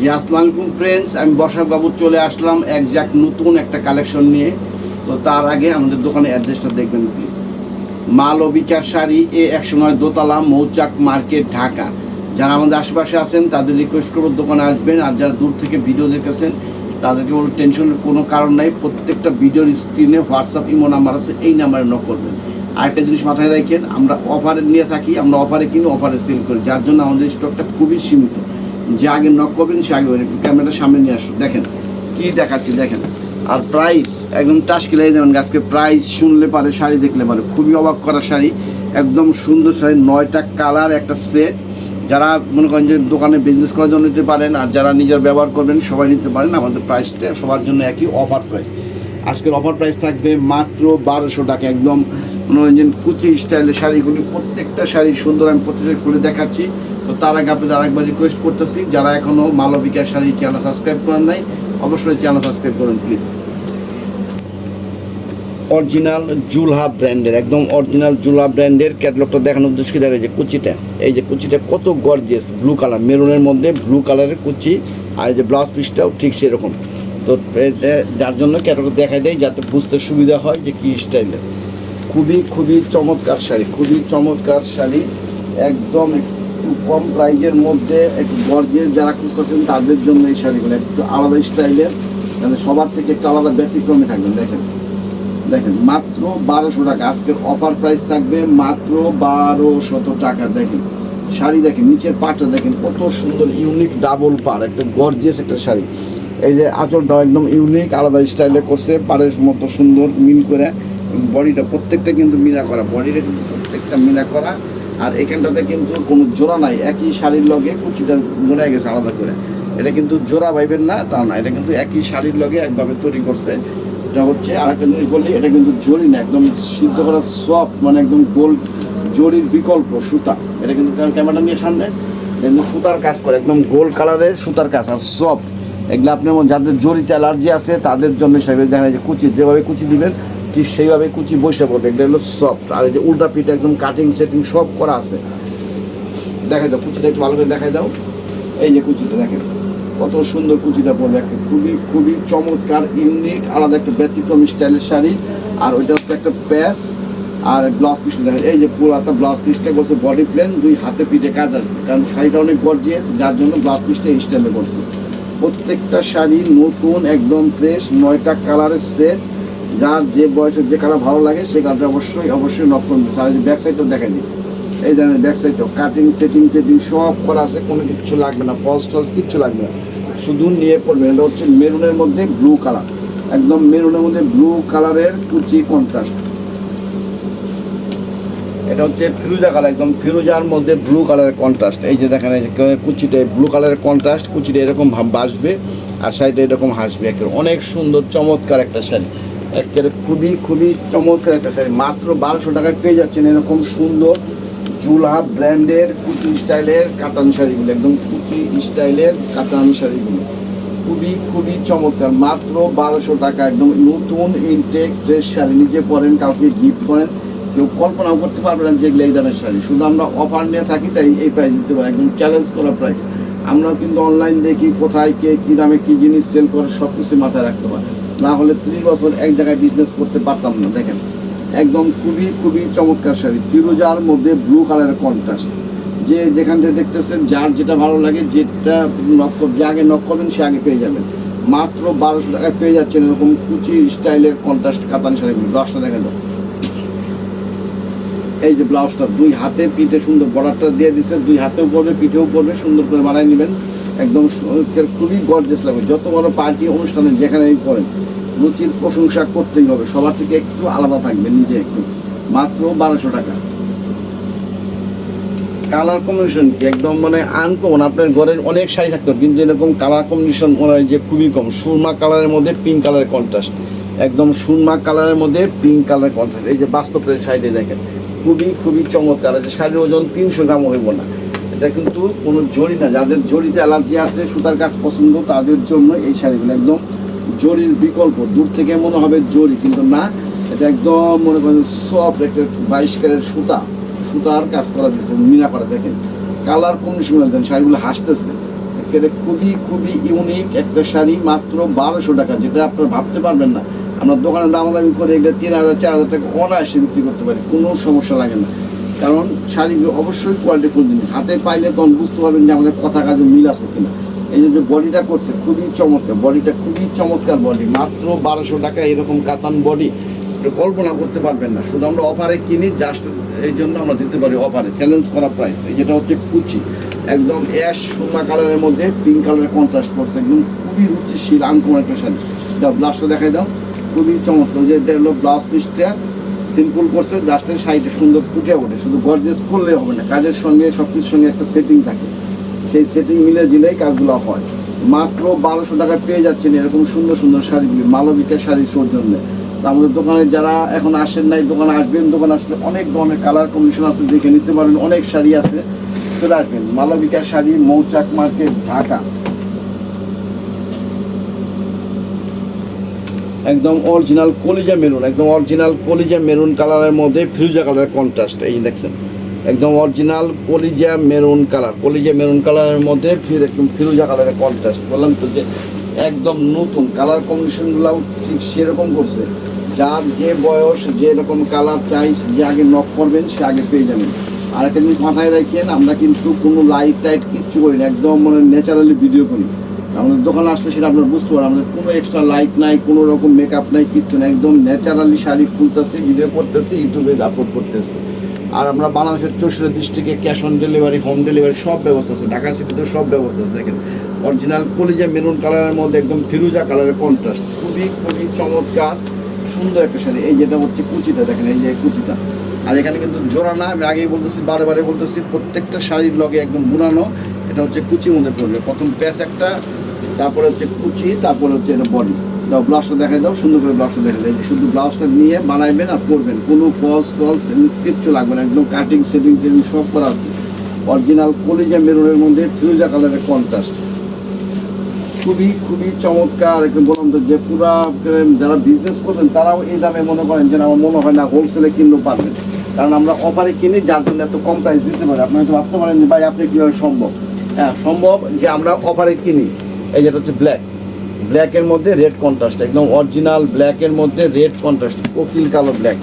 জি আসসালামু আলাইকুম ফ্রেন্ডস, আমি বর্ষা বাবু চলে আসলাম একজাক্ট নতুন একটা কালেকশন নিয়ে। তো তার আগে আমাদের দোকানের অ্যাড্রেসটা দেখবেন প্লিজ। মালবিকার শাড়ি, A109 দোতলা, মৌচাক মার্কেট, ঢাকা। যারা আমাদের আশেপাশে আছেন তাদের রিকোয়েস্ট করবো দোকানে আসবেন, আর যারা দূর থেকে ভিডিও দেখেছেন তাদেরকে বলবো টেনশনের কোনো কারণ নাই, প্রত্যেকটা ভিডিওর স্ক্রিনে হোয়াটসঅ্যাপ ইমো নাম্বার আছে, এই নাম্বারে নক করবেন। আরেকটা জিনিস মাথায় রাখেন, আমরা অফারে নিয়ে থাকি, আমরা অফারে কিনে অফারে সেল করি, যার জন্য আমাদের স্টকটা খুবই সীমিত। যে আগে নক করবেন সে আগে একটু ক্যামেরাটা সামনে নিয়ে আসুন, দেখেন কি দেখাচ্ছি দেখেন। আর প্রাইস একদম টাসকিলাই যাবেন, আজকে প্রাইস শুনলে পারে, শাড়ি দেখলে পারে, খুবই অবাক করা শাড়ি, একদম সুন্দর শাড়ি, 9টা কালার একটা সেট। যারা মনে করেন যে দোকানে বিজনেস করার জন্য নিতে পারেন, আর যারা নিজের ব্যবহার করবেন সবাই নিতে পারেন। আমাদের প্রাইসটা সবার জন্য একই অফার প্রাইস। আজকের অফার প্রাইস থাকবে মাত্র 1200 টাকা। একদম মনোরঞ্জন কুচি স্টাইলের শাড়িগুলি, প্রত্যেকটা শাড়ি সুন্দর, আমি প্রত্যেকটা খুলে দেখাচ্ছি। তো তার আগে আপনাদের আরেকবার রিকোয়েস্ট করতেছি, যারা এখনও মালবিকার শাড়ি চ্যানেল সাবস্ক্রাইব করেন নাই, অবশ্যই চ্যানেল সাবস্ক্রাইব করুন প্লিজ। অরিজিনাল জুলহা ব্র্যান্ডের, একদম অরিজিনাল জুলহা ব্র্যান্ডের ক্যাটালগটা দেখানোর উদ্দেশ্যে দেখা যায় যে কুচিটা, এই যে কুচিটা কত গর্জিয়াস, ব্লু কালার, মেরুনের মধ্যে ব্লু কালারের কুচি, আর এই যে ব্লাউজ পিসটাও ঠিক সেরকম। তো যার জন্য ক্যাটালগ দেখাই দেয় যাতে বুঝতে সুবিধা হয় যে কী স্টাইলের। খুবই খুবই চমৎকার শাড়ি, খুবই চমৎকার শাড়ি, একদম একটু কম প্রাইজের মধ্যে একটু গর্জিয়াস যারা খুঁজতেছেন তাদের জন্য এই শাড়িগুলো একটু আলাদা স্টাইলের, মানে সবার থেকে একটু আলাদা ব্যতিক্রমে থাকবেন। দেখেন দেখেন মাত্র 1200 টাকা। আজকের অফার প্রাইস থাকবে মাত্র 1200 টাকা। দেখেন শাড়ি দেখেন, নিচের পাটটা দেখেন কত সুন্দর, ইউনিক ডাবল পাড়, একটা গর্জিয়াস একটা শাড়ি। এই যে আঁচলটাও একদম ইউনিক আলাদা স্টাইলে করছে, পাড়ের মতো সুন্দর মিল করে। বডিটা প্রত্যেকটা কিন্তু মিনা করা, বডিটা কিন্তু প্রত্যেকটা মিনা করা। আর এখানটাতে কিন্তু কোনো জোড়া নাই, একই শাড়ির লগে কুচিটা মনে গেছে আলাদা করে। এটা কিন্তু জোড়া পাইবেন না তা না, এটা কিন্তু একই শাড়ির লগে একভাবে তৈরি করছে। এটা হচ্ছে আরেকটা জিনিস বললি, এটা কিন্তু জরি না, একদম সিদ্ধ করা সফট, মানে একদম গোল জরির বিকল্প সুতা। এটা কিন্তু ক্যামেরাটা নিয়ে সামনে, কিন্তু সুতার কাজ করে, একদম গোল্ড কালারের সুতার কাজ আর সফট। এগুলো আপনার যাদের জরিতে অ্যালার্জি আছে তাদের জন্য সেগুলো দেখা যায় যে কুচি যেভাবে কুচি দিবেন ঠিক সেইভাবে কুচি বসে পড়বে, এটা হলো সফট। আর এই যে উল্টা পিঠে একদম কাটিং সেটিং সব করা আছে। দেখাই দাও কুচিটা একটু ভালো করে দেখাই দাও, এই যে কুচিটা দেখেন কত সুন্দর কুচিটা পড়বে, একটা খুবই খুবই চমৎকার ইউনিক আলাদা একটা ব্যতিক্রম স্টাইলের শাড়ি। আর ওইটা হচ্ছে একটা প্যাচ, আর ব্লাউজ পিসটা দেখেন, এই যে পুরো একটা ব্লাউজ পিসটা করছে বডি প্লেন, 2 হাতে পিঠে কাজ আসবে, কারণ শাড়িটা অনেক গর্জিয়াস, যার জন্য ব্লাউজ পিসটা এই স্টাইলে করছে। প্রত্যেকটা শাড়ি নতুন, একদম ফ্রেশ, 9টা কালারের সেট। যার যে বয়সের যে কালার ভালো লাগে সে কালারটা অবশ্যই অবশ্যই নক করবে। আর এই ব্যাক সাইডটাও দেখাই দিই, এই ধরনের ব্যাক সাইডটাও কাটিং সেটিং টেটিং সব করা আছে, কোনো কিছু লাগবে না, ফলস টলস কিচ্ছু লাগবে না, শুধু নিয়ে পড়বেন। এটা হচ্ছে মেরুনের মধ্যে ব্লু কালার, একদম মেরুনের মধ্যে ব্লু কালারের কুচি কন্ট্রাস্ট। এটা হচ্ছে ফিরোজা কালার, একদম ফিরোজার মধ্যে ব্লু কালারের কন্ট্রাস্ট। এই যে দেখেন এই যে কুচিটা ব্লু কালারের কন্ট্রাস্ট, কুচিটা এরকম বাসবে আর শাড়িটা এরকম হাসবে, একেবারে অনেক সুন্দর চমৎকার একটা শাড়ি, একেবারে খুবই খুবই চমৎকার একটা শাড়ি। মাত্র 1200 টাকায় পেয়ে যাচ্ছেন এরকম সুন্দর জুলহা ব্র্যান্ডের কুচি স্টাইলের কাতান শাড়িগুলো, একদম কুচি স্টাইলের কাতান শাড়িগুলো খুবই খুবই চমৎকার। মাত্র 1200 টাকা, একদম নতুন ইনটেক ফ্রেশ শাড়ি, নিজে পরেন, কাউকে গিফট করেন, কেউ কল্পনাও করতে পারবে না যেগুলো এই দামের শাড়ি। শুধু আমরা অফার নিয়ে থাকি তাই এই প্রাইস দিতে পারি, একদম চ্যালেঞ্জ করা প্রাইস। আমরা কিন্তু অনলাইন দেখি কোথায় কে কী দামে কী জিনিস সেল করে, সব কিছু মাথায় রাখতে পারে, না হলে 30 বছর এক জায়গায় বিজনেস করতে পারতাম না। দেখেন একদম খুবই খুবই চমৎকার শাড়ি, ফিরোজার মধ্যে ব্লু কালারের কন্ট্রাস্ট। যে যেখান থেকে দেখতেছেন যার যেটা ভালো লাগে, যেটা যে আগে নক করবেন সে আগে পেয়ে যাবেন। মাত্র 1200 টাকায় পেয়ে যাচ্ছেন এরকম কুচি স্টাইলের কন্ট্রাস্ট কাতান শাড়িগুলো। ব্লাউজটা দেখা যাও, এই যে ব্লাউজটা 2 হাতে পিঠে সুন্দর বর্ডারটা দিয়ে দিচ্ছে, 2 হাতেও পড়বে পিঠেও পড়বে, সুন্দর করে বানাই নেবেন, একদম খুবই গর্জিয়াস লাগবে। যত বড় পার্টি অনুষ্ঠানে যেখানেই পড়েন রুচির প্রশংসা করতেই হবে, সবার থেকে একটু আলাদা থাকবে নিজে একটু। মাত্র 1200 টাকা। কালার কম্বিনেশন কি একদম মানে আনকমন, আপনার ঘরের অনেক শাড়ি থাকতো কিন্তু এরকম কালার কম্বিনেশন মনে হয় যে খুবই কম। সুরমা কালারের মধ্যে পিঙ্ক কালারের কন্ট্রাস্ট, একদম সুরমা কালারের মধ্যে পিঙ্ক কালারের কন্ট্রাস্ট। এই যে বাস্তবের শাড়িটা দেখেন খুবই খুবই চমৎকার। যে শাড়ির ওজন 300 গ্রাম হইব না, এটা কিন্তু কোনো জরি না। যাদের জরিতে অ্যালার্জি আছে, সুতার কাজ পছন্দ, তাদের জন্য এই শাড়িগুলো একদম জরির বিকল্প। দূর থেকে মনে হবে জরি, কিন্তু না, এটা একদম মনে করেন সফট একটা 22 ক্যারেট সুতার কাজ করা দিচ্ছে, মিনা করা। দেখেন কালার কম্বিনেশন, দেখেন শাড়িগুলো হাসতেছে, আজকের খুবই খুবই ইউনিক একটা শাড়ি, মাত্র 1200 টাকা, যেটা আপনারা ভাবতে পারবেন না। আমরা দোকানে দামাদামি করে এগুলো 3000 4000 টাকা অনায়াসে বিক্রি করতে পারি, কোনো সমস্যা লাগে না। কারণ শাড়িগুলো অবশ্যই কোয়ালিটিফুল জিনিস, হাতে পাইলে তখন বুঝতে পারবেন যে আমাদের কথা কাজে মিল আছে কিনা। এই যে বডিটা করছে খুবই চমৎকার, বডিটা খুবই চমৎকার বডি, মাত্র 1200 টাকা। এরকম কাতান বডি কল্পনা করতে পারবেন না। শুধু আমরা অফারে কিনি, জাস্ট এই জন্য আমরা দিতে পারি অফারে, চ্যালেঞ্জ করা প্রাইস। এই যেটা হচ্ছে কুচি, একদম অ্যাশ সুন্দর কালারের মধ্যে পিঙ্ক কালারের কন্ট্রাস্ট করছে, একদম খুবই রুচিশীল আনকমন একটা শাড়ি। দাও ব্লাউজটা দেখাই দাও, খুবই চমৎকার। যে এটা হলো ব্লাউজ পিসটা সিম্পল করছে, জাস্টের শাড়িটা সুন্দর ফুটে ওঠে। শুধু গর্জেস করলেই হবে না, কাজের সঙ্গে সব কিছুর সঙ্গে একটা সেটিং থাকে, সেই সেটিং মিলে দিলেই কাজগুলো হয়। মাত্র 1200 টাকায় পেয়ে যাচ্ছেন এরকম সুন্দর সুন্দর শাড়িগুলি, মালবিকা শাড়ির সৌজন্যে। তো আমাদের দোকানে যারা এখন আসেন নাই, দোকানে আসবেন, দোকানে আসলে অনেক ধরনের কালার কম্বিনেশন আছে, দেখে নিতে পারেন, অনেক শাড়ি আছে, চলে আসবেন। মালবিকা শাড়ি, মৌচাক মার্কেট, ঢাকা। একদম অরিজিনাল কলিজা মেরুন, একদম অরিজিনাল কলিজা মেরুন কালারের মধ্যে ফিরোজা কালারের কন্ট্রাস্ট। এই দেখছেন একদম অরিজিনাল কলিজা মেরুন কালার, কলিজা মেরুন কালারের মধ্যে একদম ফিরোজা কালারের কন্ট্রাস্ট। বললাম তো যে একদম নতুন কালার কম্বিনেশনগুলোও ঠিক সেরকম করছে। যার যে বয়স, যে রকম কালার চাই, যে আগে নক করবেন সে আগে পেয়ে যাবেন। আর একটা জিনিস মাথায় রাখেন, আমরা কিন্তু কোনো লাইট টাইট কিচ্ছু করি না, একদম মানে ন্যাচারালি ভিডিও করি। আমাদের দোকানে আসলে সেটা আপনারা বুঝতে পারেন, আমাদের কোনো এক্সট্রা লাইট নাই, কোনো রকম মেকআপ নাই, কিচ্ছু না, একদম ন্যাচারালি শাড়ি খুলতেছি, ভিডিও করতেছি, ইউটিউবে আপলোড করতেছি। আর আমরা বাংলাদেশের 64 ডিস্ট্রিক্টে cash on delivery, home delivery সব ব্যবস্থা আছে, ঢাকা সিটিতেও সব ব্যবস্থা আছে। দেখেন অরিজিনাল কলিজা মেরুন কালারের মধ্যে একদম ফিরোজা কালারের কন্ট্রাস্ট, খুবই খুবই চমৎকার সুন্দর একটা শাড়ি। এই যেটা হচ্ছে কুচিটা, দেখেন এই যে কুচিটা, আর এখানে কিন্তু জোড়া না, আমি আগেই বলতেছি, বারে বারে বলতেছি, প্রত্যেকটা শাড়ির লগে একদম বুনানো। এটা হচ্ছে কুচির মধ্যে পড়বে, প্রথম প্যাচ একটা, তারপরে হচ্ছে কুচি, তারপরে হচ্ছে এটা বডি। দাও ব্লাউজটা দেখাই দাও, সুন্দর করে ব্লাউজটা দেখে দাও। শুধু ব্লাউজটা নিয়ে বানাইবেন আর করবেন, কোনো ফলস টলস কিচ্ছু লাগবে না, একদম কাটিং সেটিং টেটিং সব করা আছে। অরিজিনাল কলিজা মেরুনের মধ্যে ফিরোজা কালারের কন্ট্রাস্ট, খুবই খুবই চমৎকার। একদম বললাম তো যে পুরা যারা বিজনেস করবেন তারাও এই দামে মনে করেন যে আমার মনে হয় না হোলসেলে কিনলেও পারবেন, কারণ আমরা অফারে কিনি, যার জন্য এত কম প্রাইস দিতে পারি। আপনারা তো ভাবতে পারেন যে ভাই আপনি কীভাবে সম্ভব। হ্যাঁ সম্ভব, যে আমরা অফারে কিনি। এই যেটা হচ্ছে ব্ল্যাক, ব্ল্যাকের মধ্যে রেড কন্ট্রাস্ট, একদম অরিজিনাল ব্ল্যাকের মধ্যে রেড কন্ট্রাস্ট, কোকিল কালো ব্ল্যাক।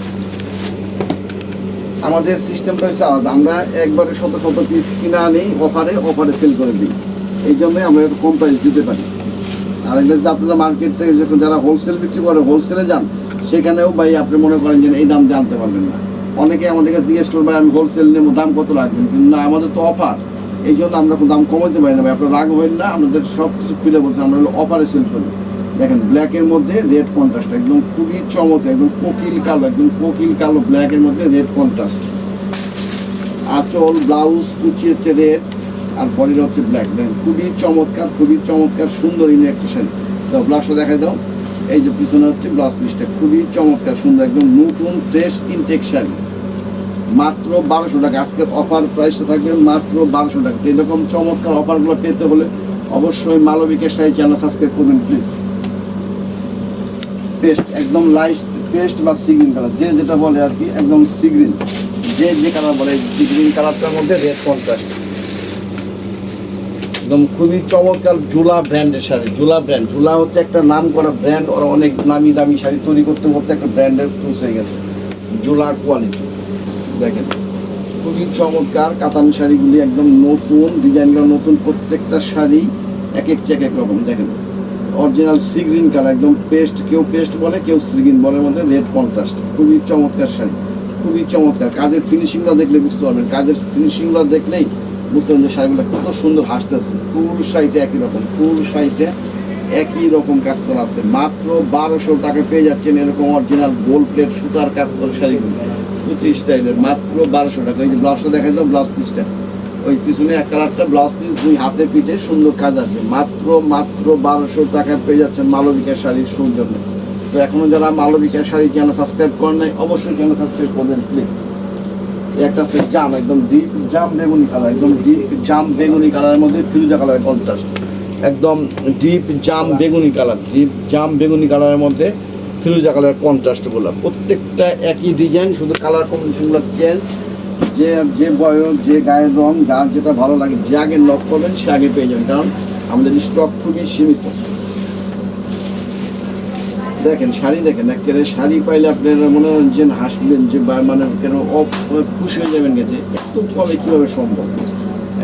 আমাদের সিস্টেমটা হচ্ছে আলাদা, আমরা একবারে শত শত পিস কিনা আনি, অফারে অফারে সেল করে দিই, এই জন্যই আমরা এত কম প্রাইস দিতে পারি। আর এগুলো যদি আপনারা মার্কেট থেকে যখন যারা হোলসেল বিক্রি করে, হোলসেলে যান, সেখানেও ভাই আপনি মনে করেন যে এই দাম জানতে পারবেন না। অনেকে আমাদের কাছে জিজ্ঞেস করবে আমি হোলসেল নেবো, দাম কত লাগবে, কিন্তু না, আমাদের তো অফার, এই জন্য আমরা দাম কমাতে পারি না ভাই, আপনার রাগ হবেন না, আমাদের সব কিছু খুলে বলছি, আমরা হলো অফারে সেল করি। দেখেন ব্ল্যাকের মধ্যে রেড কন্ট্রাস্ট, একদম খুবই চমৎকার, একদম কোকিল কালো, একদম কোকিল কালো ব্ল্যাকের মধ্যে রেড কন্ট্রাস্ট। আঁচল, ব্লাউজ, কুচি হচ্ছে রেড, আর বডিটা হচ্ছে ব্ল্যাক। দেখেন খুবই চমৎকার, খুবই চমৎকার, সুন্দর একটা শাড়ি। দাও ব্লাউজটা দেখাই দাও, এই যে পিছনে হচ্ছে ব্লাউজ পিসটা, খুবই চমৎকার সুন্দর, একদম নতুন ফ্রেশ ইনটেক শাড়ি, মাত্র 1200 টাকা। আজকের অফার প্রাইসটা থাকবে মাত্র 1200 টাকা। এরকম চমৎকার অফারগুলো পেতে হলে অবশ্যই মালবিকা শাড়ি চ্যানেল সাবস্ক্রাইব করবেন প্লিজ। পেস্ট, একদম লাইট পেস্ট বা সি গ্রিন কালার, যে যেটা বলে আর কি, একদম সি গ্রিন, যে কালার বলে, সি গ্রিন কালারটার মধ্যে রেড কন্ট্রাস্ট, একদম খুবই চমৎকার। জুলা ব্র্যান্ডের শাড়ি, জুলা ব্র্যান্ড, জুলা হচ্ছে একটা নাম করা ব্র্যান্ড, ওরা অনেক নামি দামি শাড়ি তৈরি করতে করতে একটা ব্র্যান্ডের চুজ হয়ে গেছে, জুলার কোয়ালিটি। দেখেন খুবই চমৎকার কাতান শাড়িগুলি, একদম নতুন ডিজাইনগুলো নতুন, প্রত্যেকটা শাড়ি এক এক চেক এক রকম। দেখেন অরিজিনাল সি গ্রিন কালার, একদম পেস্ট, কেউ পেস্ট বলে, কেউ সি গ্রিন বলে, মধ্যে রেড কন্ট্রাস্ট, খুবই চমৎকার শাড়ি, খুবই চমৎকার। কাজের ফিনিশিংগুলো দেখলে বুঝতে পারবেন, কাজের ফিনিশিংগুলো দেখলেই বুঝতে পারবেন যে শাড়িগুলো কত সুন্দর হাসতেছে। ফুল শাড়িটা একই রকম, ফুল শাড়িটা একই রকম কাজ করা আছে। মাত্র 1200 টাকা পেয়ে যাচ্ছেন এরকম অরিজিনাল গোল্ড প্লেট সুতার কাজ করা শাড়িগুলো, কুচি স্টাইলের, মাত্র 1200 টাকা। এই যে ব্লাউজটা দেখা যাও, ব্লাউজ পিসটা ওই পিছনে এক কালারটা ব্লাউজ পিস, দুই হাতে পিঠে সুন্দর কাজ আসবে, মাত্র 1200 টাকা পেয়ে যাচ্ছেন মালবিকা শাড়ির সৌজন্য। তো এখনও যারা মালবিকা শাড়ি চ্যানেল সাবস্ক্রাইব করেন নাই, অবশ্যই চ্যানেল সাবস্ক্রাইব করবেন প্লিজ। একটা আছে জাম, একদম ডিপ জাম বেগুনি কালার, একদম ডিপ জাম বেগুনি কালারের মধ্যে ফিরোজা কালারের কন্ট্রাস্ট, একদম ডিপ জাম বেগুনি কালার, ডিপ জাম বেগুনি কালারের মধ্যে ফিরোজা কালারের কন্ট্রাস্টগুলো, প্রত্যেকটা একই ডিজাইন, শুধু কালার কম্বিনেশনগুলো চেঞ্জ। যে বয়স, যে গায়ের রং, যার যেটা ভালো লাগে, যে আগে লক করবেন সে আগে পেয়ে যাবেন, কারণ আমাদের স্টক খুবই সীমিত। দেখেন শাড়ি দেখেন, একেবারে শাড়ি পাইলে আপনারা মনে হয় যে হাসবেন, যে মানে কেন খুশি হয়ে যাবেন গেছে এত কমে কীভাবে সম্ভব।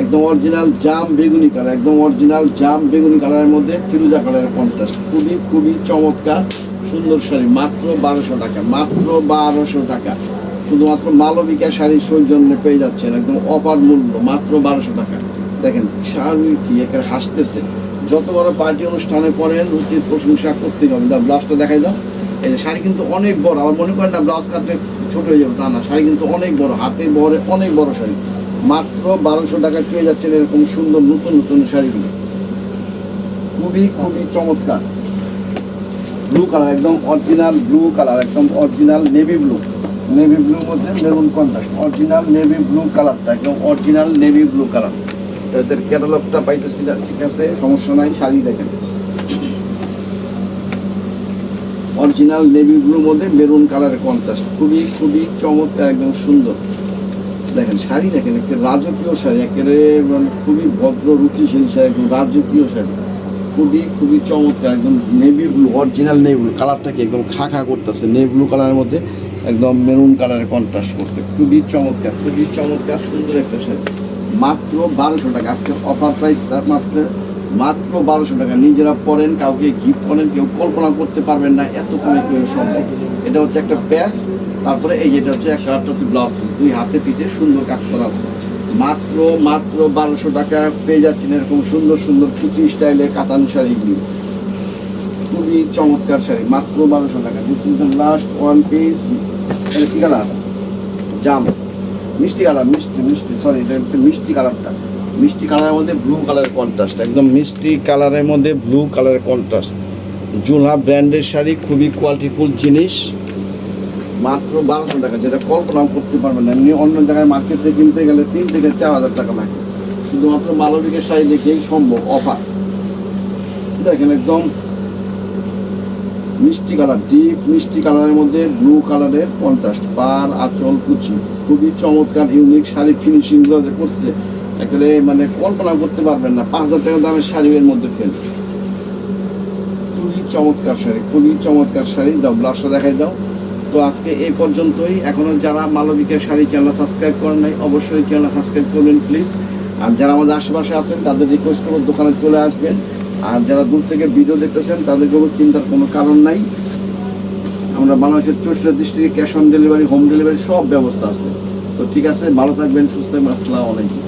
একদম অরিজিনাল জাম বেগুনি কালার, একদম অরিজিনাল জাম বেগুনি কালারের মধ্যে ফিরোজা কালারের কন্ট্রাস্ট, খুবই খুবই চমৎকার সুন্দর শাড়ি, মাত্র 1200 টাকা, মাত্র 1200 টাকা। শুধুমাত্র মালবিকা শাড়ির সৌজন্যে পেয়ে যাচ্ছেন একদম অপার মূল্য, মাত্র 1200 টাকা। দেখেন শাড়ি কি একেবারে হাসতেছে। যত বড় পার্টি অনুষ্ঠানে পরেন উচিত প্রশংসা করতেই হবে। ব্লাউজটা দেখাই দাও। এই যে শাড়ি কিন্তু অনেক বড়, আবার মনে করেন না ব্লাউজ কাটলে ছোট হয়ে যাবে, তা না, শাড়ি কিন্তু অনেক বড়, হাতে বড় অনেক বড় শাড়ি। মাত্র 1200 টাকা পেয়ে যাচ্ছেন এরকম সুন্দর নতুন নতুন শাড়িগুলো, খুবই খুবই চমৎকার। ব্লু কালার, একদম অরিজিনাল ব্লু কালার, একদম অরিজিনাল নেভি ব্লু, নেভি ব্লুর মধ্যে maroon contrast, original navy blue কালারটা একদম অরিজিনাল নেভি ব্লু কালার। এদের ক্যাটালগটা পাইতেছি না, ঠিক আছে সমস্যা নাই। শাড়ি দেখেন অরিজিনাল নেভি ব্লুর মধ্যে মেরুন কালারের কন্ট্রাস্ট, খুবই খুবই চমৎকার, একদম সুন্দর। দেখেন শাড়ি দেখেন, একটা রাজকীয় শাড়ি, একেবারে মানে খুবই ভদ্র রুচিশীল শাড়ি, একদম রাজকীয় শাড়ি, খুবই খুবই চমৎকার, একদম navy blue, original navy blue কালারটা কি একদম খা খা করতেছে, নেভি ব্লু কালারের মধ্যে একদম মেরুন কালারের কন্ট্রাস্ট করছে, খুবই চমৎকার, খুবই চমৎকার সুন্দর একটা শাড়ি, মাত্র 1200 টাকা। আজকের অফার প্রাইস তার মাত্র 1200 টাকা। নিজেরা পরেন, কাউকে গিফট করেন, কেউ কল্পনা করতে পারবেন না এত কমে কেউ সম্ভব। এটা হচ্ছে একটা প্যাচ, তারপরে এই যেটা হচ্ছে একটা হচ্ছে ব্লাউজ পিস, দুই হাতে পিঠে সুন্দর কাজ করা আছে। মাত্র 1200 টাকা পেয়ে যাচ্ছেন এরকম সুন্দর সুন্দর কুচি স্টাইলের কাতান শাড়িগুলি, খুবই চমৎকার শাড়ি, মাত্র 1200 টাকা। This is the last one piece. এটা কী কালার? জাম মিষ্টি কালার, মিষ্টি মিষ্টি সরি, এটা হচ্ছে মিষ্টি কালারটা, মিষ্টি কালারের মধ্যে ব্লু কালারের কন্ট্রাস্ট, একদম মিষ্টি কালারের মধ্যে ব্লু কালারের কন্ট্রাস্ট। জুলহা ব্র্যান্ডের শাড়ি, খুবই কোয়ালিটিফুল জিনিস, মাত্র 1200 টাকা, যেটা কল্পনাও করতে পারবেন না। এমনি অন্য জায়গায় মার্কেটে কিনতে গেলে 3 থেকে 4000 টাকা লাগে, শুধুমাত্র মালবিকের শাড়ি দেখেই সম্ভব অফার। দেখেন একদম মিষ্টি কালার, ডিপ মিষ্টি কালারের মধ্যে ব্লু কালারের কন্ট্রাস্ট, পার আঁচল কুচি, খুবই চমৎকার ইউনিক শাড়ি। ফিনিশিংগুলো যে করছে একেবারে মানে কল্পনা করতে পারবেন না, 5000 টাকা দামের শাড়ি এর মধ্যে ফেল, খুবই চমৎকার শাড়ি, খুবই চমৎকার শাড়ি। দাও ব্লাউজটা দেখাই দাও। তো আজকে এই পর্যন্তই। এখনও যারা মালবিকের শাড়ি চ্যানেল সাবস্ক্রাইব করেন নাই অবশ্যই চ্যানেল সাবস্ক্রাইব করবেন প্লিজ। আর যারা আমাদের আশেপাশে আছেন তাদের রিকোয়েস্ট করবো দোকানে চলে আসবেন। আর যারা দূর থেকে ভিডিও দেখতেছেন তাদেরকেও চিন্তার কোনো কারণ নাই, আমরা বাংলাদেশের 64 ডিস্ট্রিক্টে cash on delivery, home delivery সব ব্যবস্থা আছে। তো ঠিক আছে, ভালো থাকবেন, সুস্থ থাকবেন, আসসালামু আলাইকুম।